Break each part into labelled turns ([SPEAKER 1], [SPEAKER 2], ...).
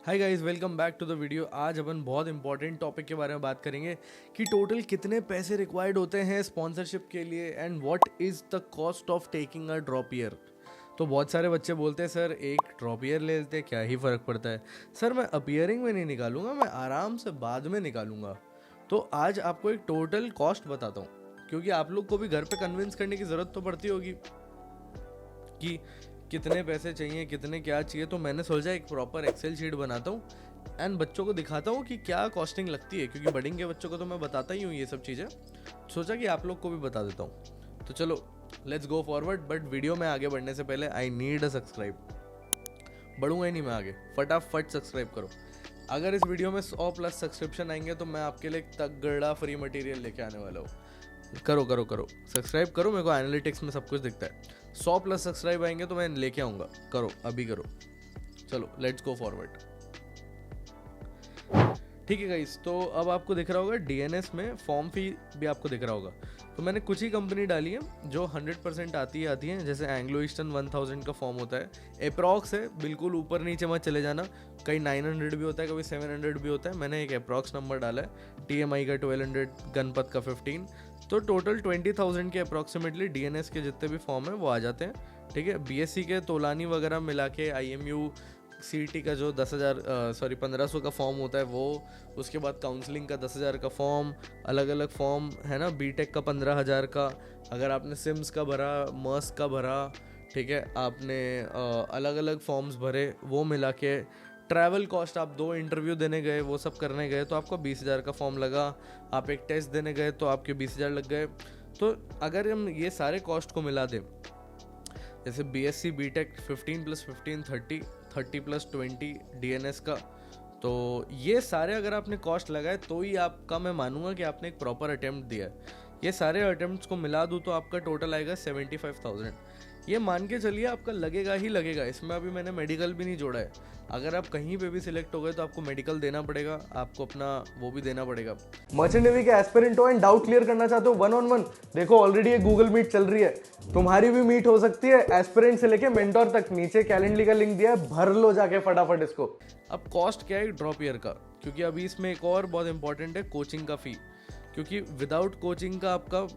[SPEAKER 1] Hi guys, welcome back to the video. आज अपन बहुत इंपॉर्टेंट टॉपिक के बारे में बात करेंगे कि टोटल कितने पैसे रिक्वायर्ड होते हैं स्पॉन्सरशिप के लिए and what is the cost of taking a drop year. तो बहुत सारे बच्चे बोलते हैं सर एक ड्रॉप ईयर ले लेते हैं, क्या ही फ़र्क पड़ता है। सर मैं अपीयरिंग में नहीं निकालूंगा, मैं आराम से बाद में निकालूंगा। तो आज आपको एक टोटल कॉस्ट बताता हूँ, क्योंकि आप लोग को भी घर पे कन्विंस करने की ज़रूरत तो पड़ती होगी कि कितने पैसे चाहिए, कितने क्या चाहिए। तो मैंने सोचा एक प्रॉपर एक्सेल शीट बनाता हूँ एंड बच्चों को दिखाता हूँ कि क्या कॉस्टिंग लगती है, क्योंकि बडिंग के बच्चों को तो मैं बताता ही हूँ ये सब चीज़ें। सोचा कि आप लोग को भी बता देता हूँ। तो चलो let's go forward. But video में आगे बढ़ने से पहले आई नीड अ सब्सक्राइब। बढ़ूंगा ही नहीं मैं आगे, फटाफट सब्सक्राइब करो। अगर इस वीडियो में 100+ सब्सक्रिप्शन आएंगे तो मैं आपके लिए तगड़ा फ्री मटेरियल लेके आने वाला हूँ। करो करो करो सब्सक्राइब करो, मेरे को एनालिटिक्स में सब कुछ दिखता है। 100+ सब्सक्राइब आएंगे तो मैं लेके आऊँगा। करो, अभी करो। चलो लेट्स गो फॉरवर्ड। ठीक है गाइस, तो अब आपको दिख रहा होगा डीएनएस में फॉर्म फी भी आपको दिख रहा होगा। तो मैंने कुछ ही कंपनी डाली है जो 100% आती है। जैसे एंग्लो ईस्टर्न 1000 का फॉर्म होता है, अप्रॉक्स है, बिल्कुल ऊपर नीचे मत चले जाना। कहीं 900 भी होता है, कभी 700 भी होता है। मैंने एक अप्रॉक्स नंबर डाला है। टीएमआई का 1200, गणपत का 15। तो टोटल 20,000 के अप्रॉक्सीमेटली डीएनएस के जितने भी फॉर्म है वो आ जाते हैं। ठीक है, बीएससी के तोलानी वगैरह मिला के आईएमयू सीईटी का जो 1500 का फॉर्म होता है वो, उसके बाद काउंसलिंग का 10,000 का फॉर्म, अलग अलग फॉर्म है ना, बीटेक का 15,000 का। अगर आपने सिम्स का भरा, मर्स का भरा, ठीक है, आपने अलग अलग फॉर्म्स भरे, वो मिला के ट्रैवल कॉस्ट, आप 2 इंटरव्यू देने गए, वो सब करने गए तो आपको 20,000 का फॉर्म लगा। आप एक टेस्ट देने गए तो आपके 20,000 लग गए। तो अगर हम ये सारे कॉस्ट को मिला दें, जैसे बीएससी बीटेक 15+15 30, 30+20 डीएनएस का, तो ये सारे अगर आपने कॉस्ट लगाए तो ही आपका, मैं मानूंगा कि आपने एक प्रॉपर अटेम्प्ट दिया है। ये सारे अटेम्प्ट्स को मिला दूँ तो आपका टोटल आएगा 75,000। ये मान के चलिए आपका लगेगा ही लगेगा। इसमें अभी मैंने मेडिकल भी नहीं जोड़ा है। अगर आप कहीं पे भी सिलेक्ट हो गए तो आपको मेडिकल देना पड़ेगा, आपको अपना वो भी देना पड़ेगा। मर्चेंट नेवी के एस्पिरेंट हो एंड डाउट क्लियर करना चाहते हो 1-on-1, देखो ऑलरेडी एक गूगल मीट चल रही है, तुम्हारी भी मीट हो सकती है। एस्पिरेंट से लेके मेंटोर तक, नीचे कैलेंडली का लिंक दिया है, भर लो जाके फटाफट इसको। अब कॉस्ट क्या है ड्रॉप ईयर का, क्योंकि अभी इसमें एक और बहुत इंपॉर्टेंट है कोचिंग का फी। क्योंकि विदाउट कोचिंग का आपका,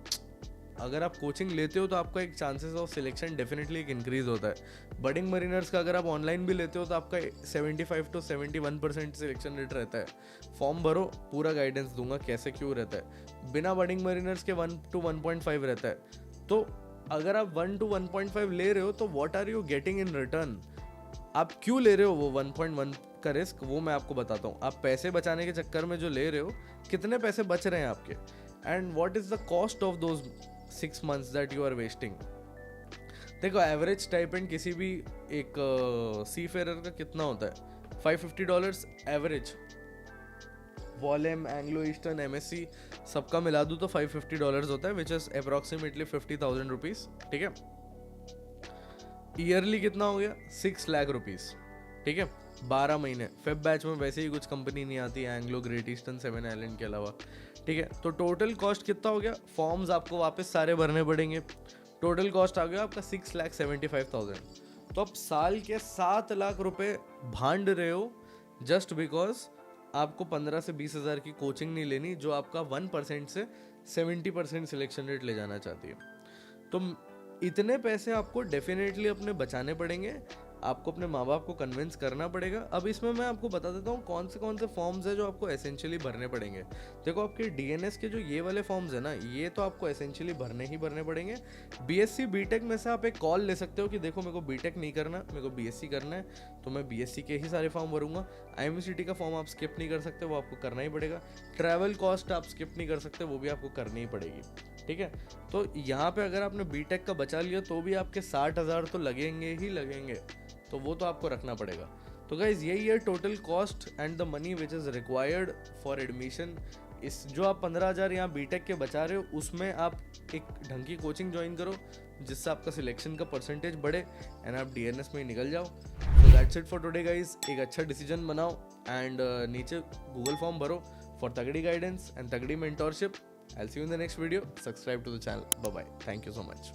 [SPEAKER 1] अगर आप कोचिंग लेते हो तो आपका एक चांसेस ऑफ सिलेक्शन डेफिनेटली एक इंक्रीज होता है। बडिंग मरीनर्स का अगर आप ऑनलाइन भी लेते हो तो आपका 75 to 71% सिलेक्शन रेट रहता है। फॉर्म भरो, पूरा गाइडेंस दूंगा कैसे क्यों रहता है। बिना बडिंग मरीनर्स के 1 to 1.5 रहता है। तो अगर आप 1 to 1.5 ले रहे हो तो what are you getting in return, आप क्यों ले रहे हो वो 1.1 का रिस्क, वो मैं आपको बताता हूँ। आप पैसे बचाने के चक्कर में जो ले रहे हो, कितने पैसे बच रहे हैं आपके, and what is the cost of those 6 months that you are wasting. देखो एवरेज स्टाइपेंड किसी भी एक सी फेरर का कितना होता है, $550 एवरेज। वॉलेम, एंग्लो ईस्टर्न, एमएससी सबका मिला दूँ तो $550 होता है, विच इज अप्रॉक्सीमेटली 50,000 रुपीज। ठीक है, ईयरली कितना हो गया, 6 लाख रुपीज। ठीक है, 12 महीने। फेब बैच में वैसे ही कुछ कंपनी नहीं आती है, एंग्लो, ग्रेट ईस्टर्न, 7 आइलैंड के अलावा। ठीक है, तो टोटल कॉस्ट कितना हो गया, फॉर्म्स आपको वापस सारे भरने पड़ेंगे। टोटल कॉस्ट आ गया आपका 6,75,000। तो आप साल के 7 लाख रुपए भांड रहे हो जस्ट बिकॉज आपको 15 से 20,000 की कोचिंग नहीं लेनी, जो आपका 1% से 70% सिलेक्शन रेट ले जाना चाहती है। तो इतने पैसे आपको डेफिनेटली अपने बचाने पड़ेंगे, आपको अपने माँ बाप को कन्विंस करना पड़ेगा। अब इसमें मैं आपको बता देता हूँ कौन से फॉर्म्स है जो आपको एसेंशियली भरने पड़ेंगे। देखो आपके डीएनएस के जो ये वाले फॉर्म्स है ना, ये तो आपको एसेंशियली भरने ही भरने पड़ेंगे। बीएससी बीटेक में से आप एक कॉल ले सकते हो कि देखो मेरे को बीटेक नहीं करना, मेरे को बीएससी करना है, तो मैं बीएससी के ही सारे फॉर्म भरूंगा। आईएमसीटी का फॉर्म आप स्किप नहीं कर सकते, वो आपको करना ही पड़ेगा। ट्रैवल कॉस्ट आप स्किप नहीं कर सकते, वो भी आपको करनी ही पड़ेगी। ठीक है, तो यहाँ पे अगर आपने बीटेक का बचा लिया तो भी आपके 60,000 तो लगेंगे ही लगेंगे, तो वो तो आपको रखना पड़ेगा। तो गाइज यही है total cost and the money which is required for admission. इस जो आप 15,000 यहाँ बीटेक के बचा रहे हो, उसमें आप एक ढंग की कोचिंग ज्वाइन करो जिससे आपका सिलेक्शन का परसेंटेज बढ़े एंड आप डीएनएस में निकल जाओ। So that's it for today guys. एक अच्छा डिसीजन बनाओ एंड नीचे गूगल फॉर्म भरो फॉर तगड़ी गाइडेंस एंड तगड़ी mentorship. I'll see you in the next video. Subscribe to the channel. Bye bye. Thank you so much.